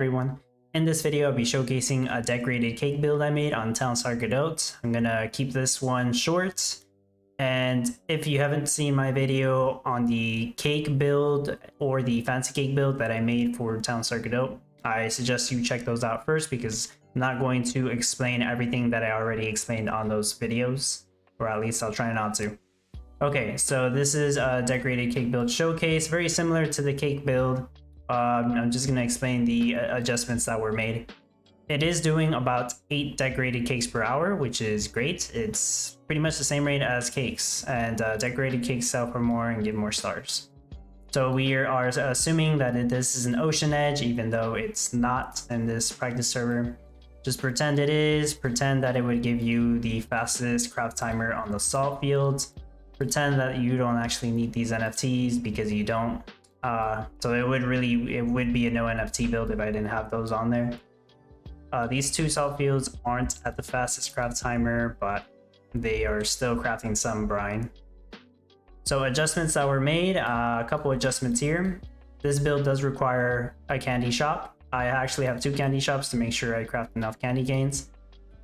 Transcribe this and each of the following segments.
everyone. In this video, I'll be showcasing a decorated cake build I made on Town Star Godot. I'm gonna keep this one short. And if you haven't seen my video on the cake build or the fancy cake build that I made for Town Star Godot, I suggest you check those out first because I'm not going to explain everything that I already explained on those videos, or at least I'll try not to. Okay, so this is a decorated cake build showcase, very similar to the cake build. I'm just gonna explain the adjustments that were made. It is doing about 8 decorated cakes per hour, which is great. It's pretty much the same rate as cakes, and decorated cakes sell for more and give more stars. So we are assuming that this is an ocean edge, even though it's not in this practice server. Just pretend it is. Pretend that it would give you the fastest craft timer on the salt fields. Pretend that you don't actually need these NFTs because you don't. So it would be a no NFT build if I didn't have those on there. These 2 salt fields aren't at the fastest craft timer, but they are still crafting some brine. So adjustments that were made, a couple adjustments here. This build does require a candy shop. I actually have 2 candy shops to make sure I craft enough candy canes.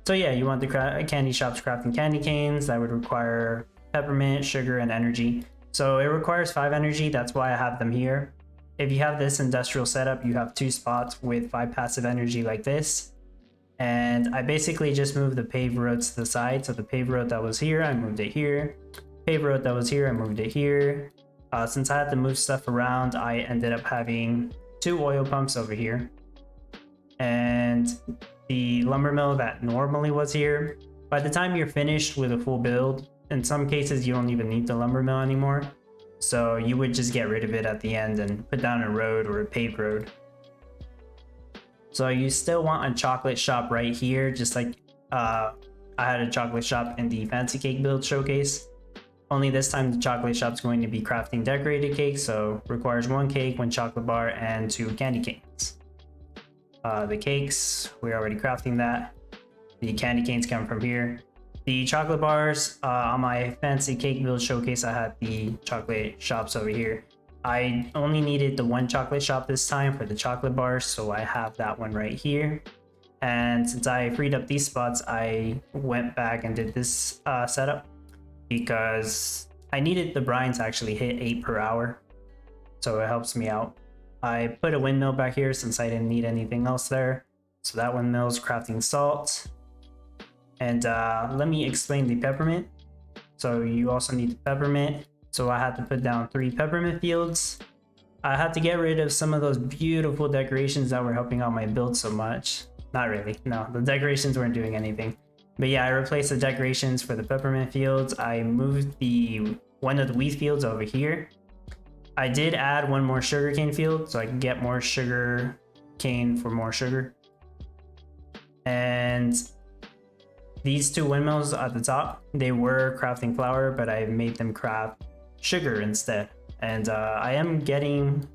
So yeah, you want the candy shops crafting candy canes. That would require peppermint, sugar, and energy. So it requires 5 energy, that's why I have them here. If you have this industrial setup, you have 2 spots with 5 passive energy like this. And I basically just moved the paved road to the side. So the paved road that was here, I moved it here. Paved road that was here, I moved it here. Since I had to move stuff around, I ended up having 2 oil pumps over here. And the lumber mill that normally was here, by the time you're finished with a full build, in some cases you don't even need the lumber mill anymore. So you would just get rid of it at the end and put down a road or a paved road. So you still want a chocolate shop right here, just like I had a chocolate shop in the fancy cake build showcase. Only this time the chocolate shop's going to be crafting decorated cakes, so requires 1 cake, 1 chocolate bar, and 2 candy canes. The cakes, we're already crafting that. The candy canes come from here. The chocolate bars, on my fancy cake build showcase, I had the chocolate shops over here. I only needed the 1 chocolate shop this time for the chocolate bars, so I have that one right here. And since I freed up these spots, I went back and did this setup because I needed the brine to actually hit 8 per hour, so it helps me out. I put a windmill back here since I didn't need anything else there, so that windmill's crafting salt. And let me explain the peppermint. So you also need the peppermint. So I had to put down 3 peppermint fields. I had to get rid of some of those beautiful decorations that were helping out my build so much. Not really, no, the decorations weren't doing anything. But yeah, I replaced the decorations for the peppermint fields. I moved one of the wheat fields over here. I did add 1 more sugarcane field so I can get more sugar cane for more sugar. And these 2 windmills at the top, they were crafting flour, but I made them craft sugar instead. And I am getting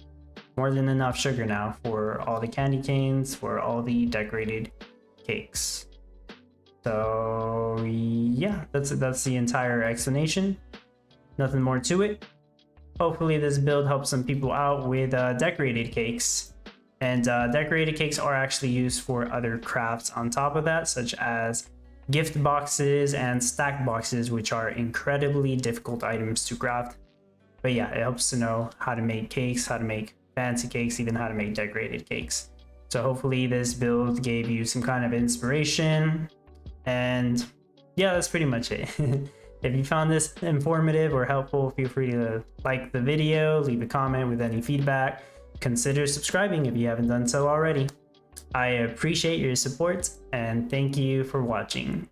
more than enough sugar now for all the candy canes, for all the decorated cakes. So yeah, that's the entire explanation. Nothing more to it. Hopefully this build helps some people out with decorated cakes. And decorated cakes are actually used for other crafts on top of that, such as gift boxes and stack boxes, which are incredibly difficult items to craft. But yeah, it helps to know how to make cakes, how to make fancy cakes, even how to make decorated cakes. So hopefully this build gave you some kind of inspiration. And yeah, that's pretty much it. If you found this informative or helpful, feel free to like the video, leave a comment with any feedback. Consider subscribing if you haven't done so already. I appreciate your support and thank you for watching.